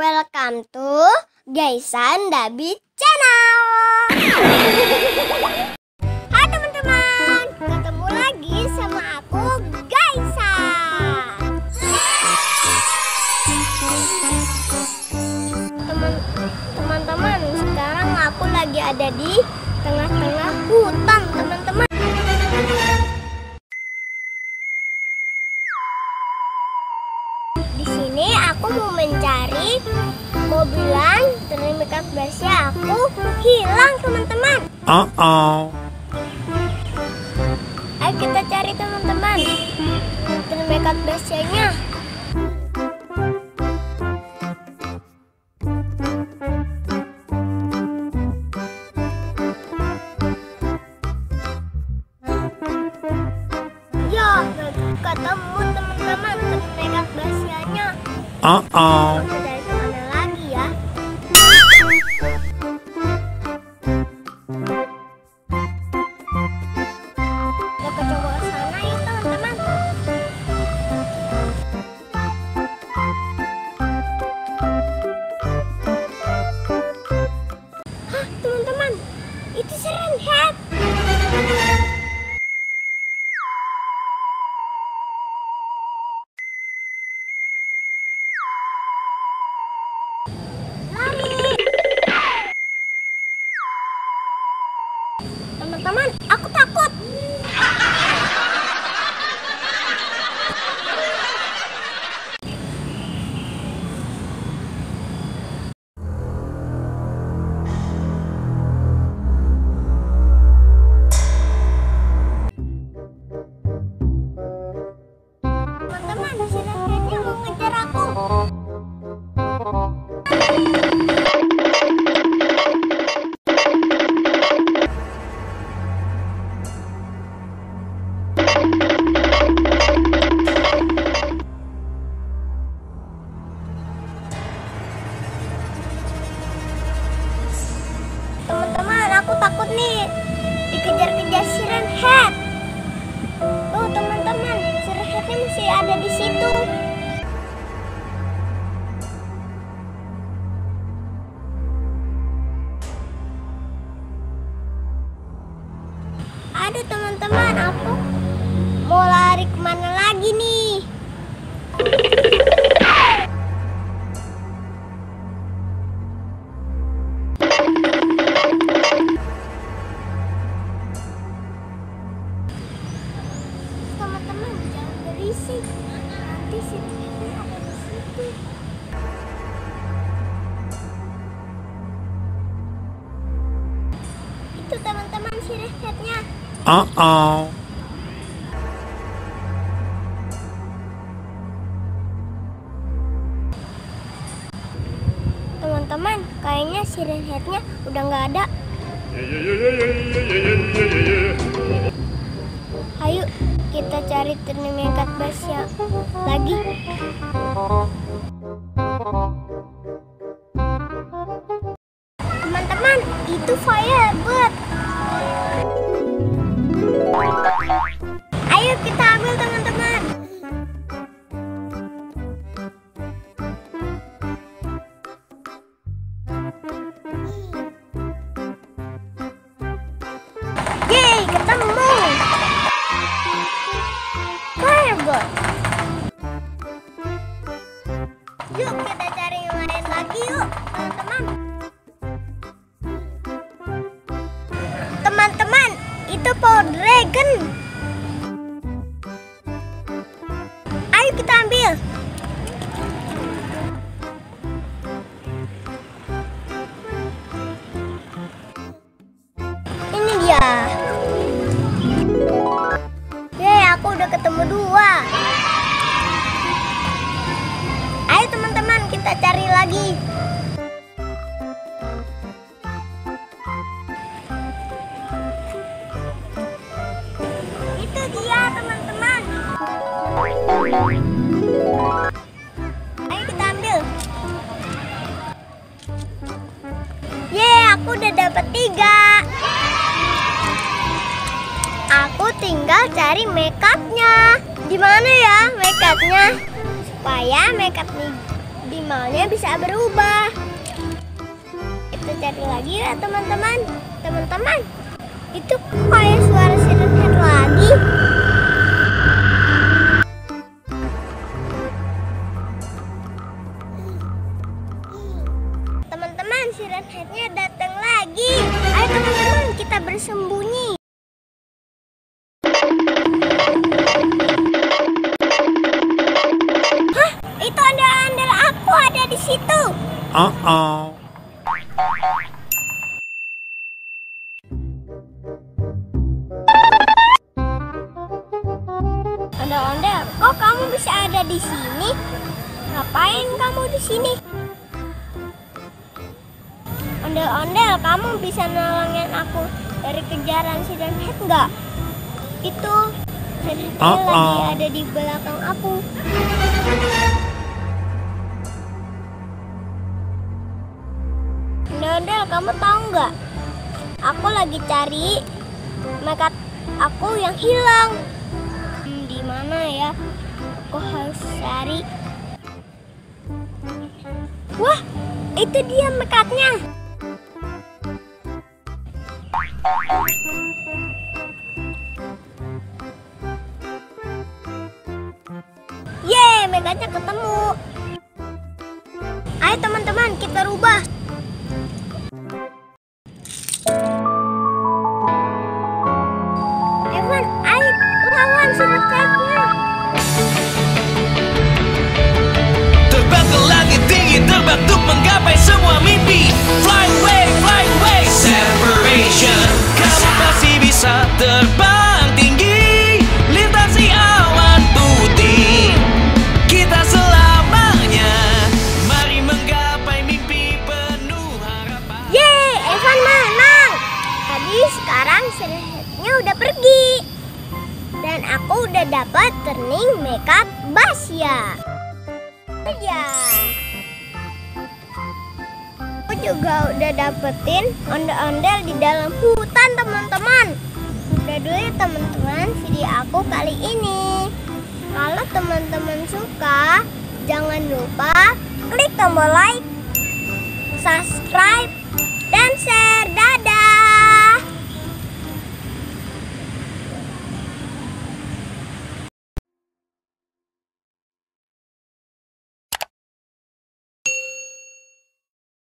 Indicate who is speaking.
Speaker 1: Welcome to Gaisan Dabi Channel. Hai teman-teman, ketemu lagi sama aku Gaisa. Teman-teman, sekarang aku lagi ada di tengah-tengah hutan, teman-teman. Di sini aku mau mencari mobilan termikat Basya. Aku hilang, teman-teman. Ayo kita cari, teman-teman, termikat Basyanya. Ya, ketemu teman-teman termikat Basyanya. Kita cari kemana lagi ya? Kita coba ke sana ya, teman-teman. Hah, teman-teman, itu Siren Head. Teman-teman, aku takut. Teman-teman, Siren Head-nya mau ngejar aku. Teman-teman, aku takut nih dikejar-kejar Siren Head. Tuh, teman-teman, Siren Head-nya masih ada di situ. Aduh, teman-teman, aku mau lari kemana lagi nih? Teman-teman, jangan berisik. Nanti Siren Head-nya ada di situ. Itu, teman-teman, Siren Head-nya. Teman-teman, kayaknya Siren Head-nya udah nggak ada. Ayo kita cari termikat Basya lagi. Teman-teman, itu Firebird. Ayo kita ambil, teman-teman. Yeay, ketemu Firebird. Yuk kita cari yang lain lagi yuk, teman-teman. Teman-teman, itu Power Dragon. Ayo kita ambil. Ini dia. Yeay, aku udah ketemu 2. Ayo teman-teman, kita cari lagi. Itu dia, teman-teman. Ayo kita ambil. Yeay, aku udah dapat 3. Aku tinggal cari make upnya. Di mana ya make upnya? Supaya make up nih Bimalnya bisa berubah. Kita cari lagi ya teman-teman. Teman-teman, itu kayak suara Siren Head lagi. Teman-teman, Siren Head-nya datang lagi. Ayo teman-teman, kita bersembunyi. Hah? Itu ondel-ondel aku ada di situ. Ondel-ondel, kok kamu bisa ada di sini? Ngapain kamu di sini? Ondel-ondel, kamu bisa nolongin aku dari kejaran Siren Head nggak? Itu Siren Head lagi ada di belakang aku. Ondel-ondel, kamu tahu nggak? Aku lagi cari makeup aku yang hilang. Di mana ya? Aku harus cari. Wah, itu dia mekatnya. Yeay, mekatnya ketemu. Ayo teman-teman, kita rubah. Evan, ayo lawan Siren Head-nya.
Speaker 2: Terbang ke langit tinggi, terbang untuk menggapai semua mimpi. Fly away, separation. Kamu pasti bisa terbang tinggi, lintasi awan putih. Kita selamanya, mari menggapai mimpi penuh harapan.
Speaker 1: Yeay, Evan menang. Tadi sekarang Siren Head-nya udah pergi. Dan aku udah dapat turning makeup Basya. Ya. Aku juga udah dapetin ondel-ondel di dalam hutan teman-teman. Udah dulu ya teman-teman video aku kali ini. Kalau teman-teman suka, jangan lupa klik tombol like, subscribe, dan share.